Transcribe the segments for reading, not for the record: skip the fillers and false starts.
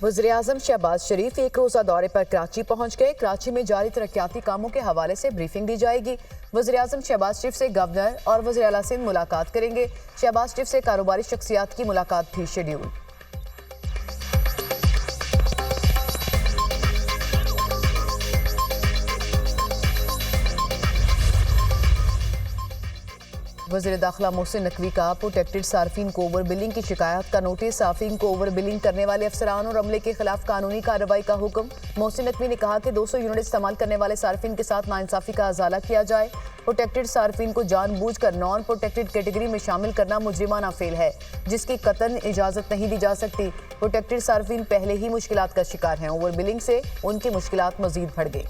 वज़ीर-ए-आज़म शहबाज शरीफ एक रोज़ा दौरे पर कराची पहुंच गए। कराची में जारी तरक्याती कामों के हवाले से ब्रीफिंग दी जाएगी। वज़ीर-ए-आज़म शहबाज शरीफ से गवर्नर और वज़ीर आला सिंध मुलाकात करेंगे। शहबाज शरीफ से कारोबारी शख्सियात की मुलाकात भी शेड्यूल। वज़ीर दाखिला मोहसिन नकवी का प्रोटेक्टेड सार्फिन को ओवर बिलिंग की शिकायत का नोटिस। सार्फिन को ओवर बिलिंग करने वाले अफसरान और अमले के खिलाफ कानूनी कार्रवाई का हुक्म। मोहसिन नकवी ने कहा कि 200 यूनिट इस्तेमाल करने वाले सार्फिन के साथ नाइंसाफी का अजाला किया जाए। प्रोटेक्टेड सार्फिन को जानबूझकर नॉन प्रोटेक्टेड कैटेगरी में शामिल करना मुजरिमाना फेल है, जिसकी कतन इजाजत नहीं दी जा सकती। प्रोटेक्टेड सार्फिन पहले ही मुश्किलात का शिकार हैं। ओवर बिलिंग से उनकी मुश्किलात मजीद बढ़ गई।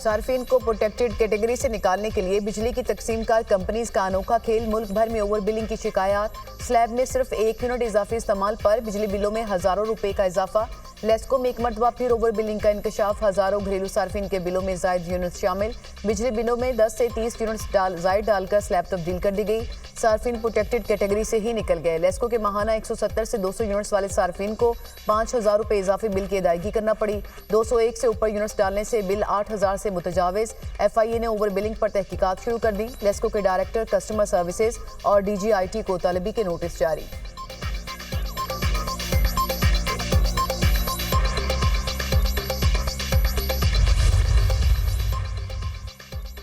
सार्फिन को प्रोटेक्टेड कैटेगरी से निकालने के लिए बिजली की तकसीम कार कंपनीज का अनोखा खेल। मुल्क भर में ओवर बिलिंग की शिकायत। स्लैब में सिर्फ 1 यूनिट इजाफी इस्तेमाल पर बिजली बिलों में हजारों रुपए का इजाफा। लेस्को में एक मरतबा फिर ओवर बिलिंग का इंकशाफ। हजारों घरेलू सार्फिन के बिलों में जायद यूनिट शामिल। बिजली बिलों में 10 से 30 यूनिट जायद डालकर स्लैब तब्दील कर दी गई। सार्फिन प्रोटेक्टेड कैटेगरी से ही निकल गए। लेस्को के माहाना 170 से 200 यूनिट्स वाले सार्फिन को 5000 रुपए इजाफी बिल की अदायगी करना पड़ी। 201 से ऊपर यूनिट्स डालने से बिल 8000 से मुतजाविज। FIA ने ओवर बिलिंग पर तहकीकात शुरू कर दी। लेस्को के डायरेक्टर कस्टमर सर्विसेज और DGIT को तलबी के नोटिस जारी।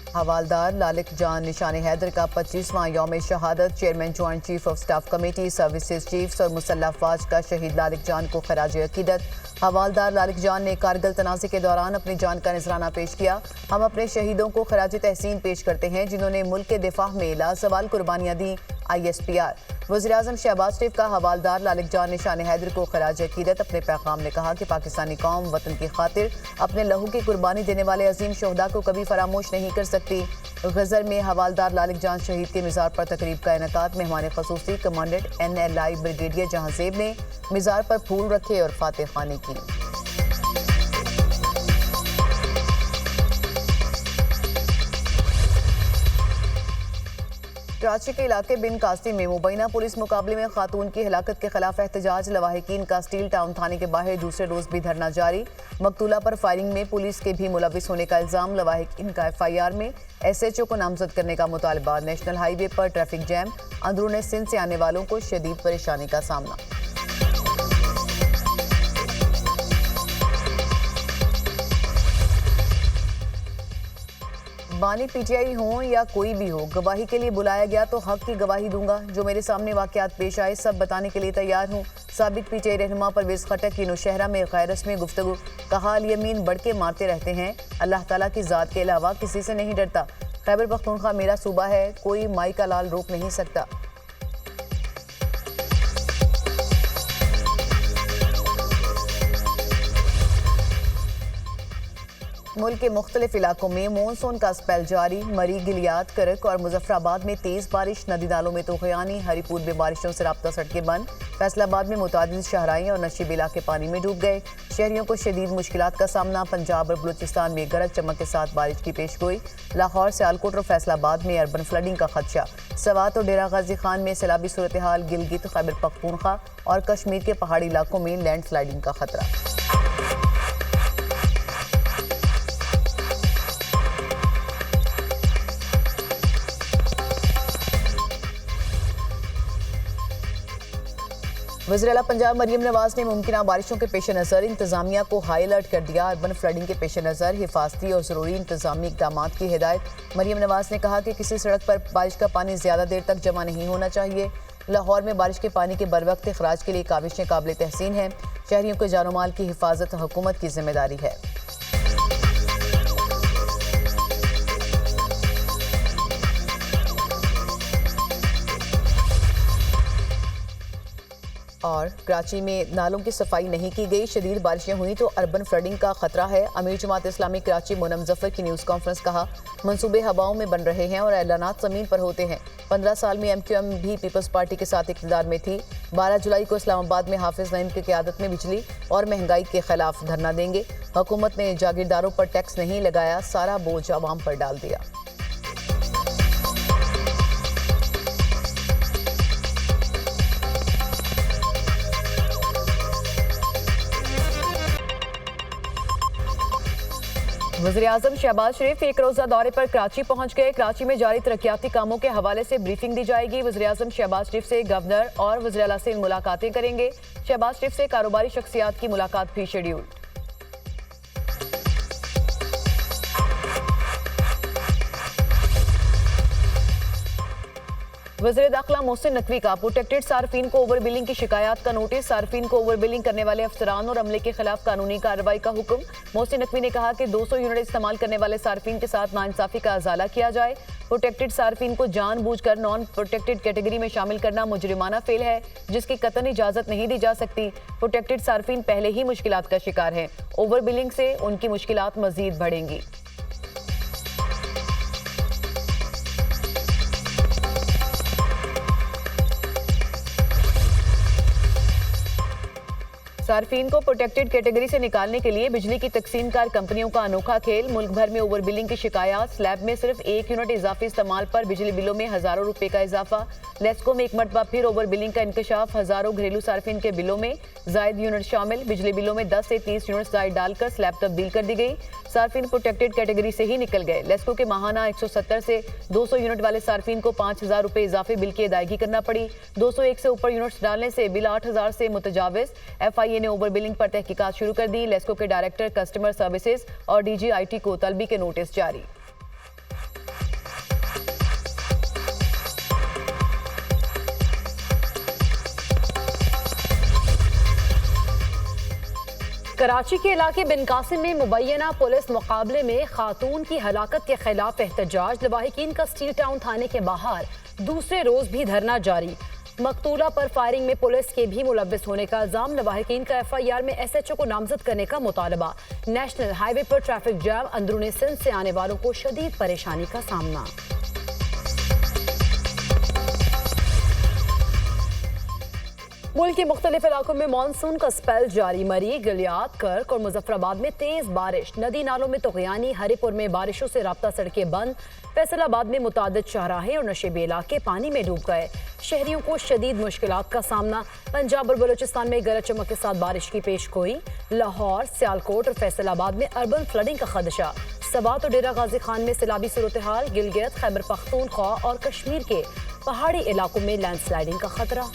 हवालदार लालिक जान निशान हैदर का 25वां यौम शहादत। Chairman joint chief of staff committee, services chiefs और मुसल्लह अफवाज का शहीद लालिक जान को खराज अकीदत। हवालदार लालिक जान ने कारगिल तनाज़े के दौरान अपनी जान का नजराना पेश किया। हम अपने शहीदों को खराज तहसीन पेश करते हैं, जिन्होंने मुल्क के दिफा में लाजवाल कुर्बानियाँ दी। ISPR वज़ीर-ए-आज़म शहबाज शरीफ का हवालदार लालिक जान निशान हैदर को खराज अकीदत। अपने पैगाम में कहा कि पाकिस्तानी कौम वतन की खातिर अपने लहू की कुर्बानी देने वाले अजीम शोहदा को कभी फरामोश नहीं कर सकती। गजर में हवालदार लालिक जान शहीद के मिज़ार पर तकरीब का इनेकाद। मेहमान खसूसी कमांडेंट NLI ब्रिगेडियर जहांजेब ने मिज़ार पर फूल रखे और फातिह खानी की। कराची के इलाके बिन कास्ती में मुबैना पुलिस मुकाबले में खातून की हिलाकत के खिलाफ एहतजाज। लवाहिकीन का स्टील टाउन थाने के बाहर दूसरे रोज भी धरना जारी। मकतूला पर फायरिंग में पुलिस के भी मुलविस होने का इल्जाम। लवाहिकीन का FIR में SHO को नामजद करने का मुतालबा। नेशनल हाईवे पर ट्रैफिक जैम। अंदरूनी सिंध से आने वालों को शदीद परेशानी का सामना। बानी PTI हो या कोई भी हो, गवाही के लिए बुलाया गया तो हक की गवाही दूंगा। जो मेरे सामने वाकयात पेश आए सब बताने के लिए तैयार हूँ। साबिक PTI रहनुमा परवेज खटक की नौशहरा में गैर रस्मी गुफ्तगू। कहा अल यमीन बढ़ के मारते रहते हैं, अल्लाह ताला की ज़ात के अलावा किसी से नहीं डरता। खैबर पख्तूनख्वा मेरा सूबा है, कोई माई का लाल रोक नहीं सकता। मुल्क के मुख्तलिफ इलाकों में मानसून का स्पेल जारी। मरी, गिलियात, करक और मुजफ्फराबाद में तेज बारिश। नदी नालों में तूफ़ानी। हरीपुर में बारिशों से राब्ता सड़कें बंद। फैसलाबाद में मुतादिद शाहराएं और नशीब इलाके पानी में डूब गए। शहरियों को शदीद मुश्किलात का सामना। पंजाब और बलूचिस्तान में गरज चमक के साथ बारिश की पेशगोई। लाहौर, सियालकोट और फैसलाबाद में अर्बन फ्लडिंग का खदशा। सवात और डेरा गाजी खान में सैलाबी सूरत हाल। गिलगित, खैबर पख्तूनख्वा और कश्मीर के पहाड़ी इलाकों में लैंड स्लाइडिंग का खतरा। वज़ीर आला पंजाब मरियम नवाज ने मुमकिन बारिशों के पेश नज़र इंतजामिया को हाई अलर्ट कर दिया। अर्बन फ्लडिंग के पेश नज़र हिफाजती और ज़रूरी इंतजामी इकदाम की हिदायत। मरियम नवाज ने कहा कि किसी सड़क पर बारिश का पानी ज़्यादा देर तक जमा नहीं होना चाहिए। लाहौर में बारिश के पानी के बरवक्त अखराज के लिए काविशें काबिल तहसीन हैं। शहरियों के जानो माल की हिफाजत हुकूमत की जिम्मेदारी है। और कराची में नालों की सफाई नहीं की गई, शदीद बारिशें हुई तो अर्बन फ्लडिंग का खतरा है। अमीर जमात इस्लामी कराची मोनम जफर की न्यूज़ कॉन्फ्रेंस। कहा मंसूबे हवाओं में बन रहे हैं और ऐलानात ज़मीन पर होते हैं। 15 साल में MQM भी पीपल्स पार्टी के साथ इक़्तिदार में थी। 12 जुलाई को इस्लामाबाद में हाफिज नईम की क़यादत में बिजली और महंगाई के खिलाफ धरना देंगे। हुकूमत ने जागीरदारों पर टैक्स नहीं लगाया, सारा बोझ आवाम पर डाल दिया। वज़ीर-ए-आज़म शहबाज शरीफ एक रोज़ा दौरे पर कराची पहुंच गए। कराची में जारी तरक्याती कामों के हवाले से ब्रीफिंग दी जाएगी। वज़ीर-ए-आज़म शहबाज शरीफ से गवर्नर और वज़ीर आला से मुलाकातें करेंगे। शहबाज शरीफ से कारोबारी शख्सियात की मुलाकात भी शेड्यूल। वज़ीर दाखिला मोहसिन नकवी का प्रोटेक्टेड सार्फिन को ओवर बिलिंग की शिकायत का नोटिस। सार्फिन को ओवर बिलिंग करने वाले अफसरान और अमले के खिलाफ कानूनी कार्रवाई का हुक्म। मोहसिन नकवी ने कहा कि 200 यूनिट इस्तेमाल करने वाले सार्फिन के साथ नाइंसाफी का अजाला किया जाए। प्रोटेक्टेड सार्फिन को जानबूझकर नॉन प्रोटेक्टेड कैटेगरी में शामिल करना मुजरिमाना फेल है, जिसकी कतई इजाजत नहीं दी जा सकती। प्रोटेक्टेड सार्फिन पहले ही मुश्किलात का शिकार हैं, ओवर बिलिंग से उनकी मुश्किलात मजीद बढ़ेंगी। सार्फिन को प्रोटेक्टेड कैटेगरी से निकालने के लिए बिजली की तकसीमकार कंपनियों का अनोखा खेल। मुल्क भर में ओवर बिलिंग की शिकायत। स्लैब में सिर्फ 1 यूनिट इजाफी इस्तेमाल पर बिजली बिलों में हजारों रुपए का इजाफा। लेस्को में एक मरतबा फिर ओवर बिलिंग का इंकशाफ। हजारों घरेलू सार्फिन के बिलों में जायद यूनिट शामिल। बिजली बिलों में 10 से 30 यूनिट जायद डालकर स्लैब तब्दील कर दी गई। सार्फिन प्रोटेक्टेड कैटेगरी से ही निकल गए। लेस्को के माहाना 170 से 200 यूनिट वाले सार्फिन को 5000 रुपए इजाफी बिल की अदायगी करना पड़ी। 201 से ऊपर यूनिट्स डालने से बिल 8000 से मुतजाविज। FIA ने ओवर बिलिंग पर तहकीकात शुरू कर दी। लेस्को के डायरेक्टर कस्टमर सर्विसेज और DG IT को तलबी के नोटिस जारी। कराची के इलाके बिन कासिम में मुबैना पुलिस मुकाबले में खातून की हलाकत के खिलाफ एहतजाज। लवाहिकीन का स्टील टाउन थाने के बाहर दूसरे रोज भी धरना जारी। मकतूला पर फायरिंग में पुलिस के भी मुलव्विस होने का इल्जाम। लवाहिकीन का FIR में SHO को नामजद करने का मुतालबा। नेशनल हाईवे पर ट्रैफिक जैम। अंदरूनी सिंध से आने वालों को शदीद परेशानी का सामना। मुल्क के मुख्तलिफ इलाकों में मानसून का स्पेल जारी। मरी, गिलियात, कर्क और मुजफ्फराबाद में तेज बारिश। नदी नालों में तुग़यानी। हरिपुर में बारिशों से राब्ता सड़कें बंद। फैसलाबाद में मुतादिद शाहराहें और नशेबी इलाके पानी में डूब गए। शहरियों को शदीद मुश्किलात का सामना। पंजाब और बलूचिस्तान में गरज चमक के साथ बारिश की पेशगोई। लाहौर, सियालकोट और फैसलाबाद में अर्बन फ्लडिंग का खदशा। सवात और डेरा गाजी खान में सैलाबी सूरत हाल। गिलगित, खैबर पख्तूनख्वा और कश्मीर के पहाड़ी इलाकों में लैंडस्लाइडिंग का खतरा।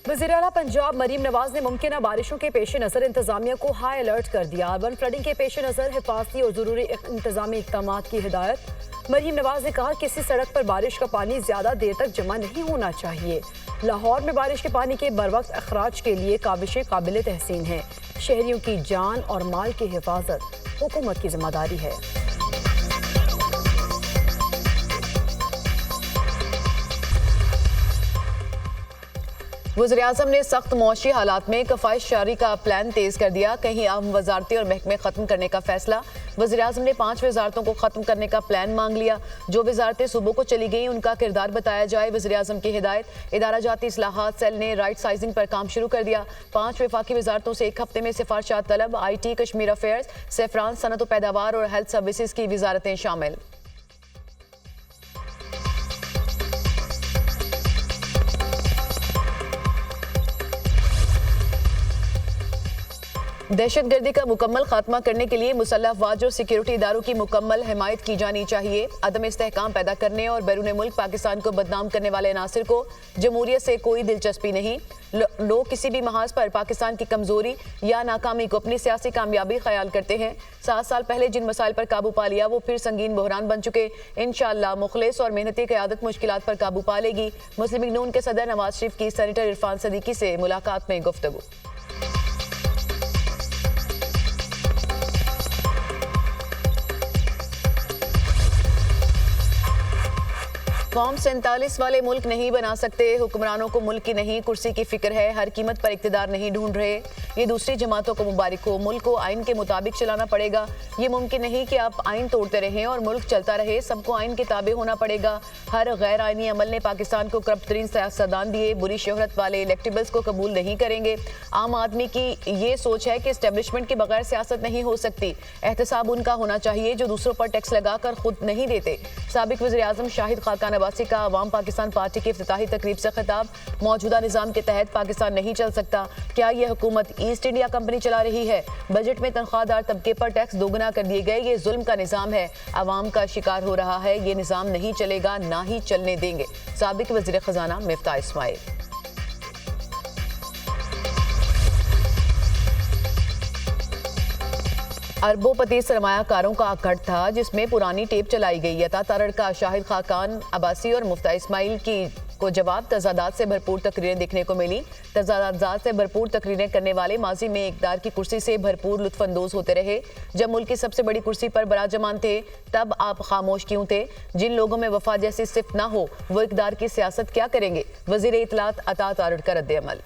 वज़ीर आला पंजाब मरीम नवाज ने मुमकिन बारिशों के पेश नज़र इंतजामिया को हाई अलर्ट कर दिया। अर्बन फ्लडिंग के पेश नज़र हिफाजती और ज़रूरी इंतजामी इक़दाम की हिदायत। मरीम नवाज ने कहा किसी सड़क पर बारिश का पानी ज़्यादा देर तक जमा नहीं होना चाहिए। लाहौर में बारिश के पानी के बरवक्त अखराज के लिए काबिशें काबिल तहसीन हैं। शहरियों की जान और माल की हिफाजत हुकूमत की जिम्मेदारी है। वज़ीर-ए-आज़म ने सख्त मौशी हालात में कफायश जारी का प्लान तेज कर दिया। कहीं अहम वजारतें और महकमे खत्म करने का फैसला। वज़ीर-ए-आज़म ने 5 वजारतों को खत्म करने का प्लान मांग लिया। जो वजारतें सूबों को चली गई उनका किरदार बताया जाए। वज़ीर-ए-आज़म की हिदायत। इदारा जाती इस्लाहात सेल ने राइट साइजिंग पर काम शुरू कर दिया। 5 वफाकी वजारतों से 1 हफ्ते में सिफारशात तलब। IT, Kashmir affairs, saffron, Sanat व पैदावार और हेल्थ सर्विसेज की वजारतें शामिल। दहशतगर्दी का मुकम्मल खात्मा करने के लिए मुसल्लह अफवाज और सिक्योरिटी इदारों की मुकम्मल हिमायत की जानी चाहिए। अदम इस्तेहकाम पैदा करने और बैरून मुल्क पाकिस्तान को बदनाम करने वाले अनासिर को जमहूरियत से कोई दिलचस्पी नहीं। लोग किसी भी महाज पर पाकिस्तान की कमजोरी या नाकामी को अपनी सियासी कामयाबी ख्याल करते हैं। 7 साल पहले जिन मसाइल पर काबू पा लिया वो फिर संगीन बहरान बन चुके। इंशाअल्लाह मुखलिस और मेहनती क़यादत मुश्किलात पर काबू पा लेगी। मुस्लिम लीग नून के सदर नवाज शरीफ की सेनेटर इरफान सदीकी से मुलाकात में गुफ्तगू। फॉर्म 47 वाले मुल्क नहीं बना सकते। हुक्मरानों को मुल्क की नहीं कुर्सी की फिक्र है, हर कीमत पर इक्तदार नहीं ढूंढ रहे। ये दूसरी जमातों को मुबारक हो। मुल्क को आइन के मुताबिक चलाना पड़ेगा। ये मुमकिन नहीं कि आप आइन तोड़ते रहें और मुल्क चलता रहे। सबको आइन के ताबे होना पड़ेगा। हर गैर आइनी अमल ने पाकिस्तान को करप्ट तरीन सियासतदान दिए। बुरी शोहरत वाले इलेक्टेबल्स को कबूल नहीं करेंगे। आम आदमी की ये सोच है कि एस्टेब्लिशमेंट के बगैर सियासत नहीं हो सकती। एहतसाब उनका होना चाहिए जो दूसरों पर टैक्स लगाकर खुद नहीं देते। साबिक वज़ीर आज़म शाहिद खाकान अब्बासी का अवाम पाकिस्तान पार्टी की इफ्तिताही तकरीब से खिताब। मौजूदा निज़ाम के तहत पाकिस्तान नहीं चल सकता। क्या यह हुकूमत ईस्ट इंडिया कंपनी चला रही है? बजट में तनख्वाहदार तबके पर टैक्स दोगुना कर दिए गए। ये जुल्म का निज़ाम है, अवाम का शिकार हो रहा है। ये निज़ाम नहीं चलेगा, ना ही चलने देंगे। साबिक वज़ीर ख़जाना मिफ्ताह इस्माइल। अरबोपति सरमायाकारों का अकड़ था जिसमें पुरानी टेप चलाई गई। अता तारड़ का शाहिद खाकान अब्बासी और मुफ्ता इस्माइल को जवाब तजादात से भरपूर तकरीरें देखने को मिली। तजादात से भरपूर तकरीरें करने वाले माजी में इक़्तिदार की कुर्सी से भरपूर लुत्फानंदोज होते रहे। जब मुल्क की सबसे बड़ी कुर्सी पर बराजमान थे तब आप खामोश क्यों थे? जिन लोगों में वफा जैसी सिफ़त ना हो वो इक़्तिदार की सियासत क्या करेंगे? वज़ीर इत्तलात अता तारड़ का रद्द अमल।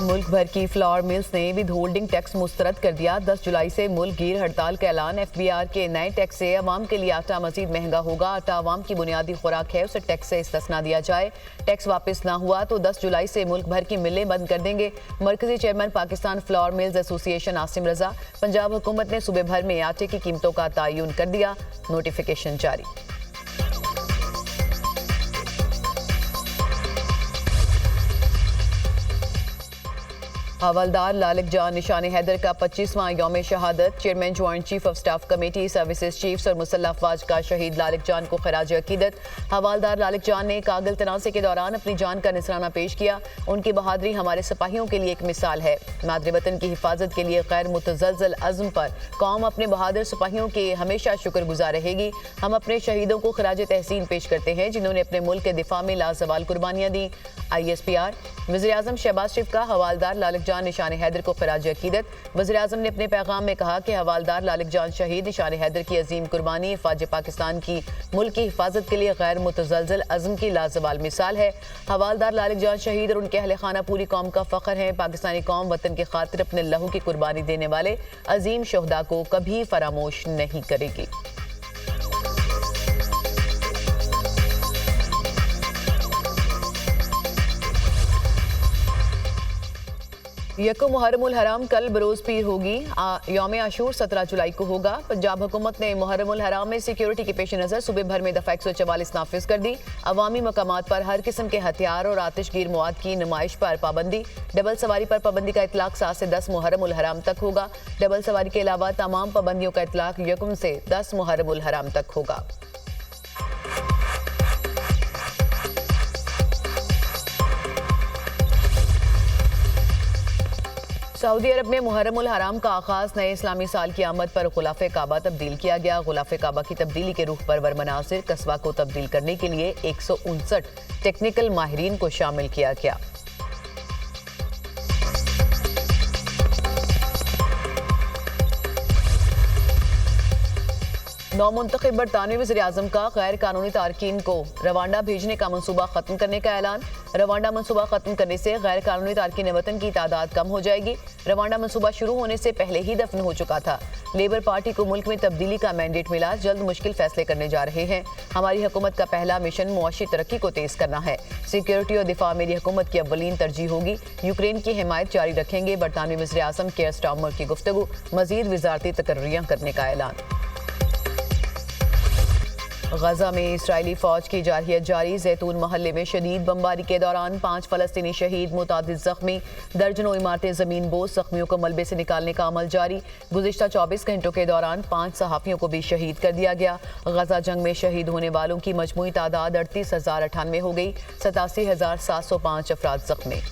मुल्क भर की फ्लावर मिल्स ने विद होल्डिंग टैक्स मुस्तरद कर दिया। 10 जुलाई से मुल्क गिर हड़ताल का ऐलान। FBR के नए टैक्स से अवाम के लिए आटा मजीद महंगा होगा। आटा अवाम की बुनियादी खुराक है, उसे टैक्स से इस्तिस्ना दिया जाए। टैक्स वापस ना हुआ तो 10 जुलाई से मुल्क भर की मिलें बंद कर देंगे। मरकजी chairman Pakistan flour mills association Asim Raza. Punjab हुकूमत ने सूबे भर में आटे की कीमतों का तयन कर दिया। नोटिफिकेशन जारी। हवलदार लालिक जान निशान हैदर का 25वां यौम शहादत। Chairman joint chief of staff committee services chiefs और मुसल्लह अफवाज का शहीद लालिक जान को खराज अकीदत। हवलदार लालिक जान ने कारगिल तनाज़े के दौरान अपनी जान का निसराना पेश किया। उनकी बहादुरी हमारे सिपाहियों के लिए एक मिसाल है। मादरे वतन की हिफाजत के लिए गैर मुतज़लज़ल अज़्म पर कौम अपने बहादुर सिपाहियों के हमेशा शुक्रगुजार रहेगी। हम अपने शहीदों को खराज तहसीन पेश करते हैं जिन्होंने अपने मुल्क के दिफा में लाजवाल कुर्बानियाँ दी। ISPR वज़ीर आज़म शहबाज शरीफ का हवालदार लालिक जान निशान हैदर को खराज अकीदत। वज़ीर आज़म ने अपने पैगाम में कहा कि हवालदार लालिक जान शहीद निशान हैदर की अजीम कुर्बानी फ़ौज पाकिस्तान की मुल्क की हिफाजत के लिए गैर मुतज़लज़ल अज़्म की लाजवाल मिसाल है। हवालदार लालिक जान शहीद और उनके अहले खाना पूरी कौम का फ़ख्र है। पाकिस्तानी कौम वतन की खातिर अपने लहू की कुर्बानी देने वाले अजीम शहदा को कभी फरामोश नहीं करेगी। यकुम मुहर्रमुल हराम कल बरोज़ पीर होगी। यौम आशूर 17 जुलाई को होगा। पंजाब हुकूमत ने मुहर्रमुल हराम में सिक्योरिटी के पेश नज़र सूबे भर में दफ़ा 144 नाफिज कर दी। अवामी मकामात पर हर किस्म के हथियार और आतिशगीर मवाद की नुमाइश पर पाबंदी। डबल सवारी पर पाबंदी का इतलाक 7 से 10 मुहर्रमुल हराम तक होगा। डबल सवारी के अलावा तमाम पाबंदियों का इतलाक यकुम से 10 मुहर्रमुल हराम तक होगा। सऊदी अरब में मुहर्रमुल हराम का आगाज नए इस्लामी साल की आमद पर गुलाफ़े काबा तब्दील किया गया। गुलाफ़े काबा की तब्दीली के रूह परवर मनासिर कस्बा को तब्दील करने के लिए 159 टेक्निकल माहिरीन को शामिल किया गया। नौमुंतखब बरतानवी वज़ीर आज़म का गैर कानूनी तारकीन को रवांडा भेजने का मनसूबा खत्म करने का ऐलान। रवांडा मनसूबा खत्म करने से गैर कानूनी तारकीन वतन की तादाद कम हो जाएगी। रवांडा मनसूबा शुरू होने से पहले ही दफन हो चुका था। लेबर पार्टी को मुल्क में तब्दीली का मैंडेट मिला। जल्द मुश्किल फैसले करने जा रहे हैं। हमारी हुकूमत का पहला मिशन मुआशी तरक्की को तेज करना है। सिक्योरिटी और दिफा मेरी हुकूमत की अव्वलीन तरजीह होगी। यूक्रेन की हिमायत जारी रखेंगे। बरतानवी वज़ीर आज़म केयर स्टार्मर की गुफ्तगू। मजीद वजारती तकर्रियाँ करने का ऐलान। गजा में इसराइली फौज की जारहियत जारी। जैतून महल्ले में शदीद बमबारी के दौरान 5 फलस्तीनी शहीद, मुतादिद जख्मी, दर्जनों इमारतें जमीन बोझ। जख्मियों को मलबे से निकालने का अमल जारी। गुज़िश्ता 24 घंटों के दौरान 5 सहाफ़ियों को भी शहीद कर दिया गया। गजा जंग में शहीद होने वालों की मजमूई तादाद 38,098 हो गई। 87,705 अफराद जख्मी।